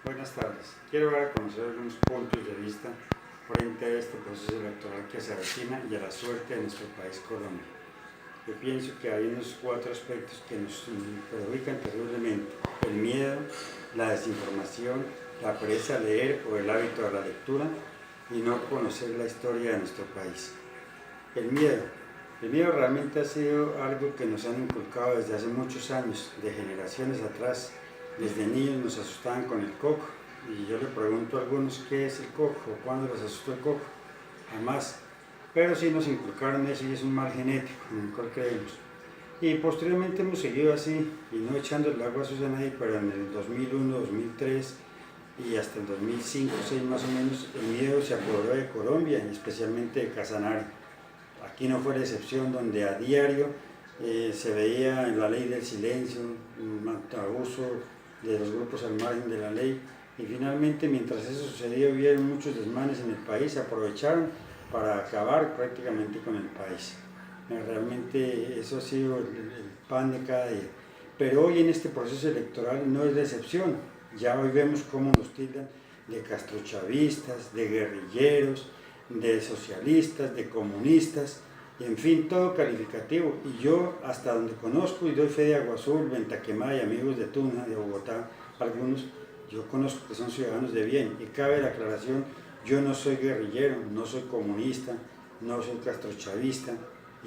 Buenas tardes. Quiero dar a conocer algunos puntos de vista frente a este proceso electoral que se avecina y a la suerte de nuestro país Colombia. Yo pienso que hay unos 4 aspectos que nos perjudican terriblemente: el miedo, la desinformación, la pereza a leer o el hábito de la lectura y no conocer la historia de nuestro país. El miedo. El miedo realmente ha sido algo que nos han inculcado desde hace muchos años, de generaciones atrás. Desde niños nos asustaban con el coco, y yo le pregunto a algunos qué es el coco o cuándo les asustó el coco. Jamás. Pero sí nos inculcaron eso y es un mal genético en el cual creemos. Y posteriormente hemos seguido así, y no echando el agua sucia a nadie, pero en el 2001, 2003 y hasta el 2005, 2006 más o menos, el miedo se apoderó de Colombia, y especialmente de Casanare. Aquí no fue la excepción, donde a diario se veía en la ley del silencio, un abuso de los grupos al margen de la ley, y finalmente, mientras eso sucedía, hubieron muchos desmanes en el país. Se aprovecharon para acabar prácticamente con el país. Realmente eso ha sido el pan de cada día. Pero hoy en este proceso electoral no es la excepción. Ya hoy vemos cómo nos tildan de castrochavistas, de guerrilleros, de socialistas, de comunistas, en fin, todo calificativo. Y yo, hasta donde conozco y doy fe de Agua Azul, Venta Quemada y amigos de Tuna, de Bogotá, algunos, yo conozco que son ciudadanos de bien. Y cabe la aclaración: yo no soy guerrillero, no soy comunista, no soy castrochavista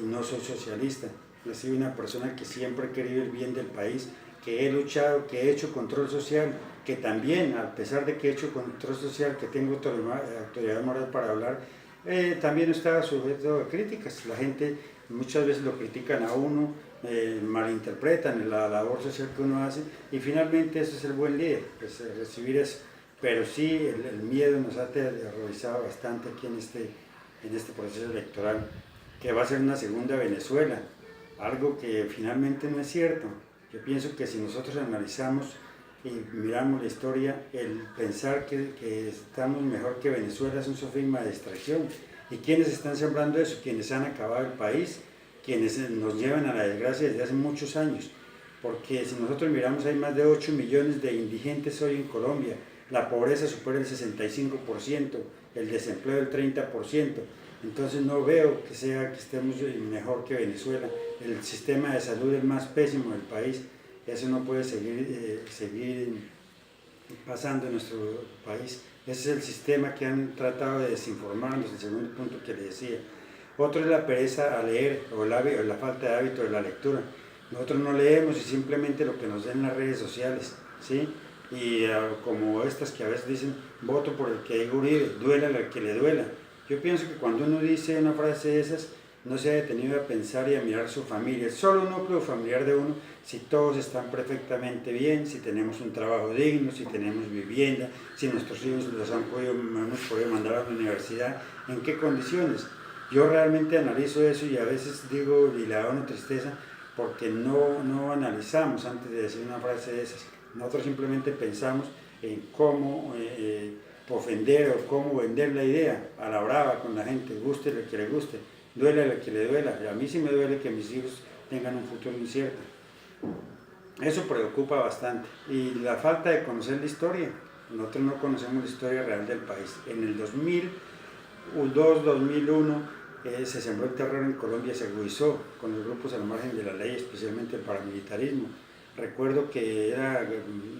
y no soy socialista. Yo soy una persona que siempre ha querido el bien del país, que he luchado, que he hecho control social, que también, a pesar de que he hecho control social, que tengo autoridad moral para hablar, también está sujeto a críticas. La gente muchas veces lo critican a uno, malinterpretan la labor social que uno hace, y finalmente eso es el buen líder, pues, recibir eso. Pero sí, el miedo nos ha aterrorizado bastante aquí en este proceso electoral, que va a ser una segunda Venezuela, algo que finalmente no es cierto. Yo pienso que si nosotros analizamos y miramos la historia, el pensar que estamos mejor que Venezuela es un sofisma de distracción. ¿Y quiénes están sembrando eso? Quienes han acabado el país, quienes nos llevan a la desgracia desde hace muchos años. Porque si nosotros miramos, hay más de 8 millones de indigentes hoy en Colombia, la pobreza supera el 65%, el desempleo el 30%. Entonces no veo que estemos mejor que Venezuela. El sistema de salud es el más pésimo del país. Eso no puede seguir pasando en nuestro país. Ese es el sistema que han tratado de desinformarnos, el segundo punto que le decía. Otro es la pereza a leer o la falta de hábito de la lectura. Nosotros no leemos y simplemente lo que nos den las redes sociales, ¿sí? Y como estas que a veces dicen: voto por el que diga Uribe, duela al que le duela. Yo pienso que cuando uno dice una frase de esas, no se ha detenido a pensar y a mirar su familia, solo un núcleo familiar de uno, si todos están perfectamente bien, si tenemos un trabajo digno, si tenemos vivienda, si nuestros hijos hemos podido mandar a la universidad, en qué condiciones. Yo realmente analizo eso y a veces digo, y le da una tristeza, porque no analizamos antes de decir una frase de esas. Nosotros simplemente pensamos en cómo ofender o cómo vender la idea a la brava con la gente, guste lo que le guste, duele a que le duela. A mí sí me duele que mis hijos tengan un futuro incierto. Eso preocupa bastante. Y la falta de conocer la historia. Nosotros no conocemos la historia real del país. En el 2002, 2001 se sembró el terror en Colombia, se agudizó con los grupos al margen de la ley, especialmente el paramilitarismo. Recuerdo que era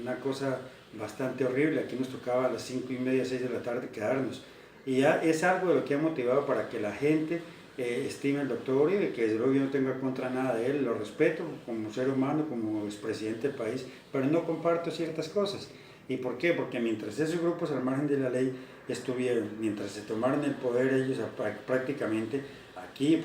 una cosa bastante horrible. Aquí nos tocaba a las 5:30, 6 de la tarde quedarnos. Y ya es algo de lo que ha motivado para que la gente estime al doctor Uribe, que desde luego yo no tengo contra nada de él, lo respeto como ser humano, como expresidente del país, pero no comparto ciertas cosas. ¿Y por qué? Porque mientras esos grupos al margen de la ley estuvieron, mientras se tomaron el poder ellos, prácticamente aquí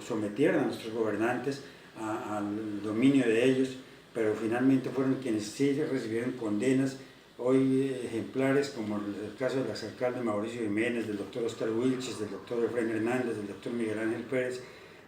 sometieron a nuestros gobernantes al dominio de ellos, pero finalmente fueron quienes sí recibieron condenas hoy ejemplares, como el caso del exalcalde Mauricio Jiménez, del doctor Oscar Wilches, del doctor Efraín Hernández, del doctor Miguel Ángel Pérez,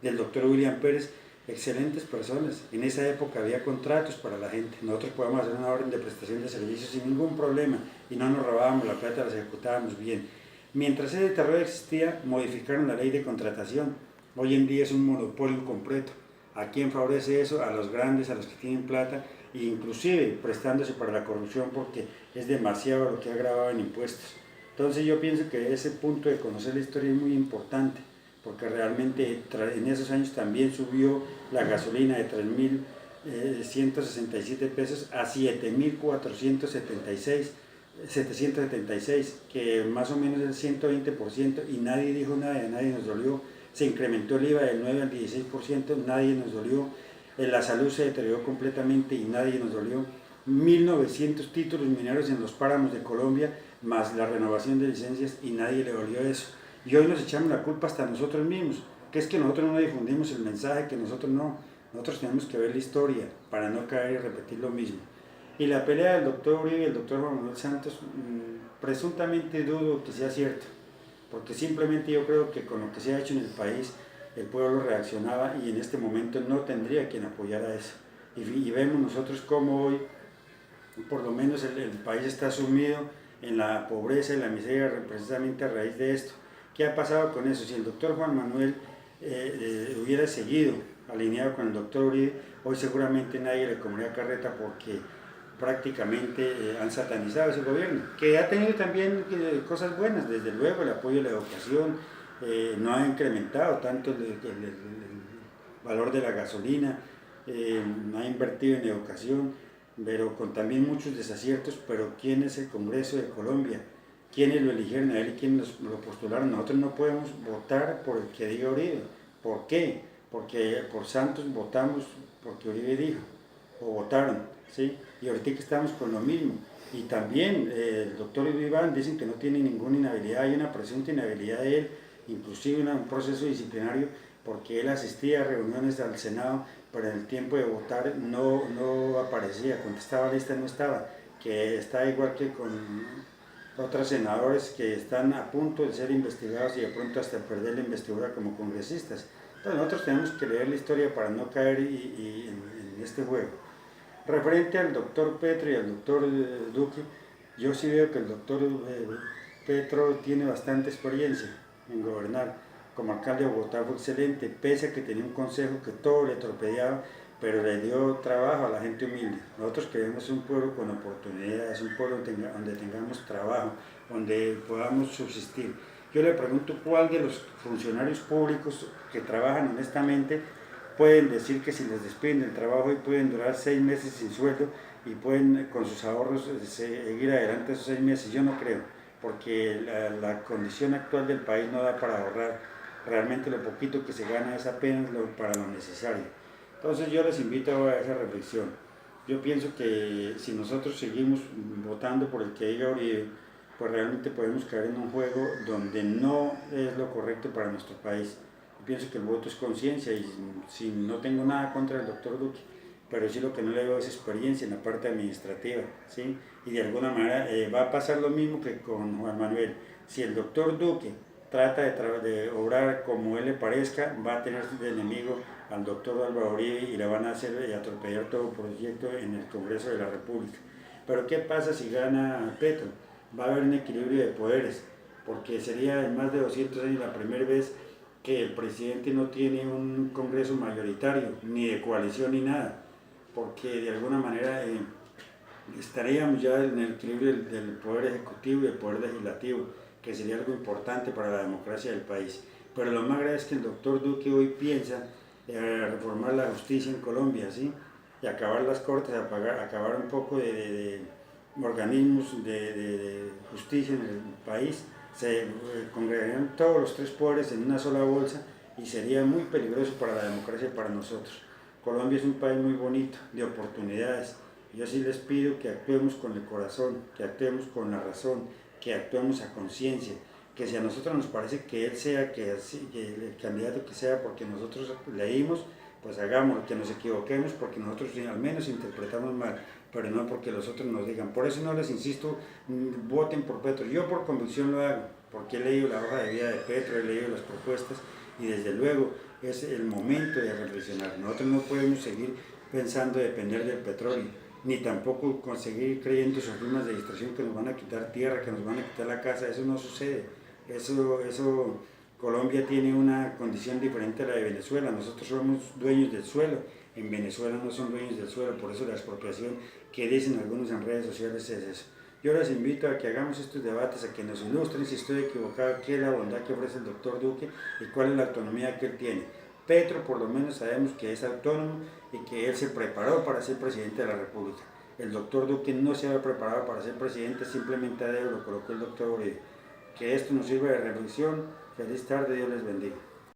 del doctor William Pérez. Excelentes personas. En esa época había contratos para la gente. Nosotros podíamos hacer una orden de prestación de servicios sin ningún problema y no nos robábamos la plata, las ejecutábamos bien. Mientras ese terror existía, modificaron la ley de contratación. Hoy en día es un monopolio completo. ¿A quién favorece eso? A los grandes, a los que tienen plata, inclusive prestándose para la corrupción porque es demasiado lo que ha grabado en impuestos. Entonces yo pienso que ese punto de conocer la historia es muy importante, porque realmente en esos años también subió la gasolina de 3.167 pesos a 7.776, que más o menos es el 120%, y nadie dijo nada, nadie nos dolió. Se incrementó el IVA del 9 al 16%, nadie nos dolió. La salud se deterioró completamente y nadie nos dolió. 1.900 títulos mineros en los páramos de Colombia, más la renovación de licencias, y nadie le dolió eso. Y hoy nos echamos la culpa hasta nosotros mismos, que es que nosotros no difundimos el mensaje, que nosotros tenemos que ver la historia para no caer y repetir lo mismo. Y la pelea del doctor Uribe y el doctor Juan Manuel Santos, presuntamente dudo que sea cierto, porque simplemente yo creo que con lo que se ha hecho en el país, el pueblo reaccionaba y en este momento no tendría quien apoyara eso. Y vemos nosotros cómo hoy, por lo menos el país está sumido en la pobreza y la miseria precisamente a raíz de esto. ¿Qué ha pasado con eso? Si el doctor Juan Manuel hubiera seguido alineado con el doctor Uribe, hoy seguramente nadie le comería carreta, porque prácticamente han satanizado ese gobierno, que ha tenido también cosas buenas, desde luego el apoyo a la educación, no ha incrementado tanto el valor de la gasolina, no ha invertido en educación, pero con también muchos desaciertos. Pero ¿quién es el Congreso de Colombia? ¿Quiénes lo eligieron a él y quiénes lo postularon? Nosotros no podemos votar por el que diga Uribe. ¿Por qué? Porque por Santos votamos porque Uribe dijo, o votaron, ¿sí? Y ahorita que estamos con lo mismo. Y también el doctor Iván dicen que no tiene ninguna inhabilidad, hay una presunta inhabilidad de él, inclusive un proceso disciplinario, porque él asistía a reuniones del Senado, pero en el tiempo de votar no aparecía, cuando estaba lista no estaba, que está igual que con otros senadores que están a punto de ser investigados y de pronto hasta perder la investidura como congresistas. Entonces nosotros tenemos que leer la historia para no caer en este juego. Referente al doctor Petro y al doctor Duque, yo sí veo que el doctor Petro tiene bastante experiencia en gobernar. Como alcalde de Bogotá fue excelente, pese a que tenía un consejo que todo le torpedeaba, pero le dio trabajo a la gente humilde. Nosotros queremos un pueblo con oportunidades, un pueblo donde tengamos trabajo, donde podamos subsistir. Yo le pregunto, ¿cuál de los funcionarios públicos que trabajan honestamente pueden decir que si les despiden del trabajo y pueden durar 6 meses sin sueldo y pueden con sus ahorros seguir adelante esos 6 meses? Yo no creo, porque la condición actual del país no da para ahorrar. Realmente lo poquito que se gana es apenas para lo necesario. Entonces yo les invito a esa reflexión. Yo pienso que si nosotros seguimos votando por el que diga Uribe, pues realmente podemos caer en un juego donde no es lo correcto para nuestro país. Yo pienso que el voto es conciencia, y si no tengo nada contra el doctor Duque, pero sí lo que no le veo es experiencia en la parte administrativa, ¿sí? Y de alguna manera va a pasar lo mismo que con Juan Manuel. Si el doctor Duque trata de obrar como él le parezca, va a tener de enemigo al doctor Álvaro Uribe y le van a hacer atropellar todo proyecto en el Congreso de la República. Pero ¿qué pasa si gana Petro? Va a haber un equilibrio de poderes, porque sería en más de 200 años la primera vez que el presidente no tiene un Congreso mayoritario, ni de coalición ni nada, porque de alguna manera estaríamos ya en el equilibrio del poder ejecutivo y del poder legislativo, que sería algo importante para la democracia del país. Pero lo más grave es que el doctor Duque hoy piensa reformar la justicia en Colombia, ¿sí? Y acabar las cortes, acabar un poco de organismos de justicia en el país. Se congregarían todos los 3 poderes en una sola bolsa y sería muy peligroso para la democracia y para nosotros. Colombia es un país muy bonito, de oportunidades. Yo sí les pido que actuemos con el corazón, que actuemos con la razón, que actuemos a conciencia, que si a nosotros nos parece que él sea, que el candidato que sea, porque nosotros leímos, pues hagámoslo, que nos equivoquemos porque nosotros al menos interpretamos mal, pero no porque los otros nos digan. Por eso no les insisto, voten por Petro. Yo por convicción lo hago, porque he leído la hoja de vida de Petro, he leído las propuestas y desde luego es el momento de reflexionar. Nosotros no podemos seguir pensando depender del petróleo, ni tampoco conseguir creyendo sofismas de distracción que nos van a quitar tierra, que nos van a quitar la casa. Eso no sucede. Colombia tiene una condición diferente a la de Venezuela. Nosotros somos dueños del suelo en Venezuela no son dueños del suelo, por eso la expropiación que dicen algunos en redes sociales es eso. Yo les invito a que hagamos estos debates, a que nos ilustren si estoy equivocado, qué es la bondad que ofrece el doctor Duque y cuál es la autonomía que él tiene. Petro por lo menos sabemos que es autónomo y que él se preparó para ser presidente de la República. El doctor Duque no se había preparado para ser presidente, simplemente a dedo lo colocó el doctor Uribe. Que esto nos sirva de reflexión. Feliz tarde, Dios les bendiga.